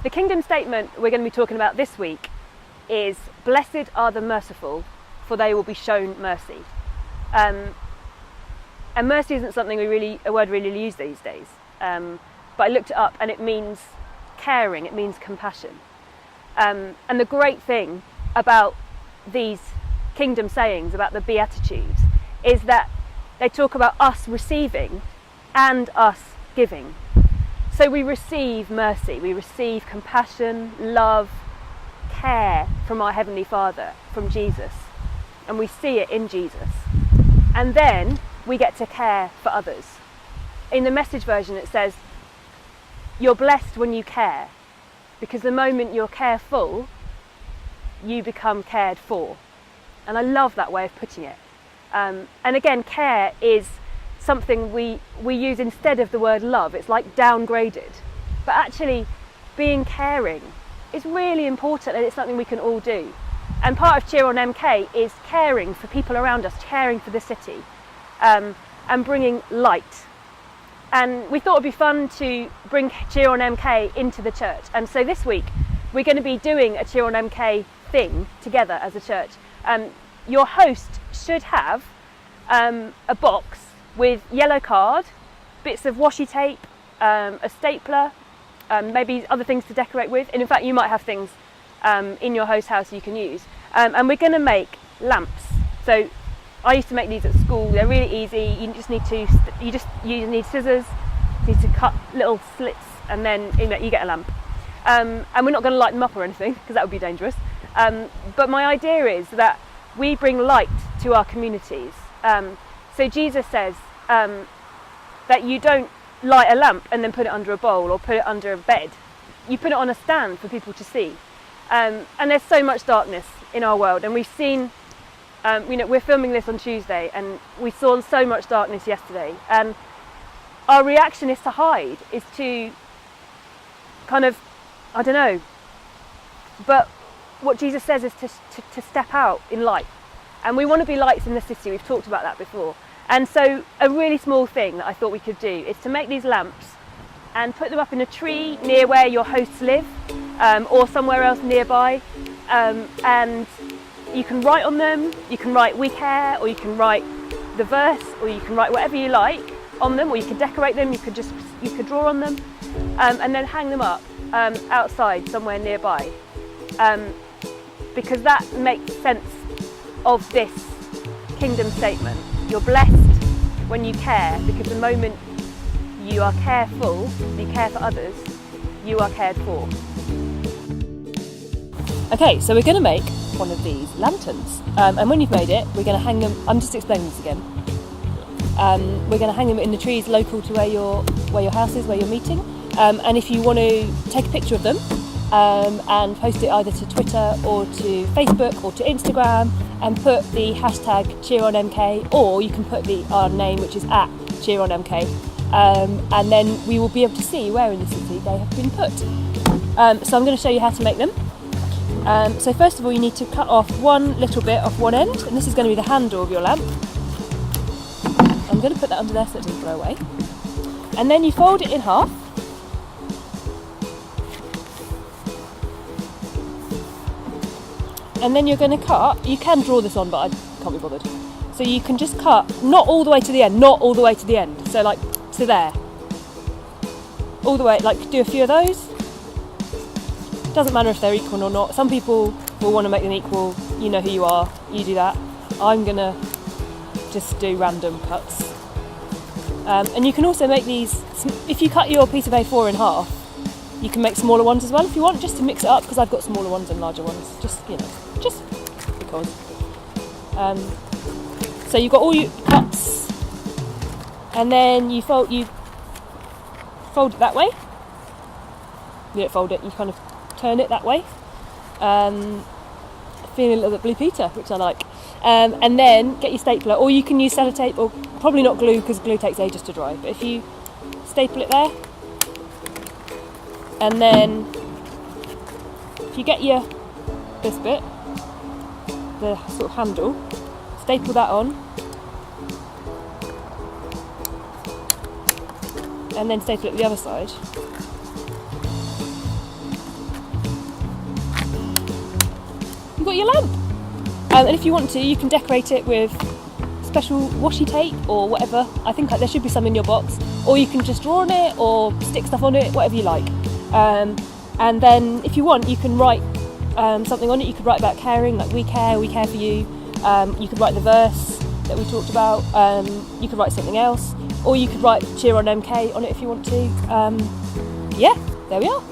The kingdom statement we're going to be talking about this week is blessed are the merciful, for they will be shown mercy. And mercy isn't something a word we really use these days. But I looked it up and it means caring, it means compassion. And the great thing about these kingdom sayings, about the Beatitudes, is that they talk about us receiving and us giving. So we receive mercy, we receive compassion, love, care from our Heavenly Father, from Jesus. And we see it in Jesus. And then we get to care for others. In the Message version it says, you're blessed when you care, because the moment you're careful, you become cared for. And I love that way of putting it. And again, care is something we use instead of the word love. It's like downgraded. But actually, being caring is really important, and it's something we can all do. And part of Cheer on MK is caring for people around us, caring for the city, and bringing light. And we thought it'd be fun to bring Cheer on MK into the church. And so this week, we're going to be doing a Cheer on MK thing together as a church. Your host should have a box with yellow card, bits of washi tape, a stapler, maybe other things to decorate with. And in fact, you might have things in your host's house you can use. And we're going to make lamps. So I used to make these at school. They're really easy. You need scissors. You need to cut little slits, and then you get a lamp. And we're not going to light them up or anything, because that would be dangerous. But my idea is that we bring light to our communities. So Jesus says that you don't light a lamp and then put it under a bowl or put it under a bed. You put it on a stand for people to see. And there's so much darkness in our world, and we've seen, we're filming this on Tuesday, and we saw so much darkness yesterday. And our reaction is to hide, is to kind of, I don't know. But what Jesus says is to step out in light. And we want to be lights in the city. We've talked about that before. And so a really small thing that I thought we could do is to make these lamps and put them up in a tree near where your hosts live, or somewhere else nearby. And you can write on them. You can write "We care," or you can write the verse, or you can write whatever you like on them, or you could decorate them. You could draw on them, and then hang them up outside somewhere nearby, because that makes sense of this kingdom statement. You're blessed when you care, because the moment you are careful, you care for others, you are cared for. Okay, so we're going to make one of these lanterns, and when you've made it, we're going to hang them. I'm just explaining this again. We're going to hang them in the trees local to where your house is, where you're meeting. And if you want to take a picture of them and post it either to Twitter or to Facebook or to Instagram, and put the hashtag CheerOnMK, or you can put our name, which is @CheerOnMK, and then we will be able to see where in the city they have been put. So I'm going to show you how to make them. So first of all, you need to cut off one little bit off one end, and this is going to be the handle of your lamp. I'm going to put that under there so it doesn't blow away. And then you fold it in half. And then you're going to cut, you can draw this on, but I can't be bothered. So you can just cut, not all the way to the end, not all the way to the end. So like to there. All the way, like do a few of those. Doesn't matter if they're equal or not. Some people will want to make them equal. You know who you are, you do that. I'm going to just do random cuts. And you can also make these, if you cut your piece of A4 in half, you can make smaller ones as well if you want, just to mix it up, because I've got smaller ones and larger ones, just because. So you've got all your cuts, and then you fold it that way. You don't fold it, you kind of turn it that way. Feeling a little bit Blue Peter, which I like. And then get your stapler, or you can use sellotape, or probably not glue, because glue takes ages to dry, but if you staple it there, and then if you get this bit, the sort of handle, staple that on, and then staple it the other side. got your lamp. And if you want to, you can decorate it with special washi tape or whatever. I think there should be some in your box, or you can just draw on it or stick stuff on it, whatever you like. And then if you want, you can write something on it. You could write about caring, like we care for you. You could write the verse that we talked about. You could write something else, or you could write cheer on MK on it if you want to. Yeah, there we are.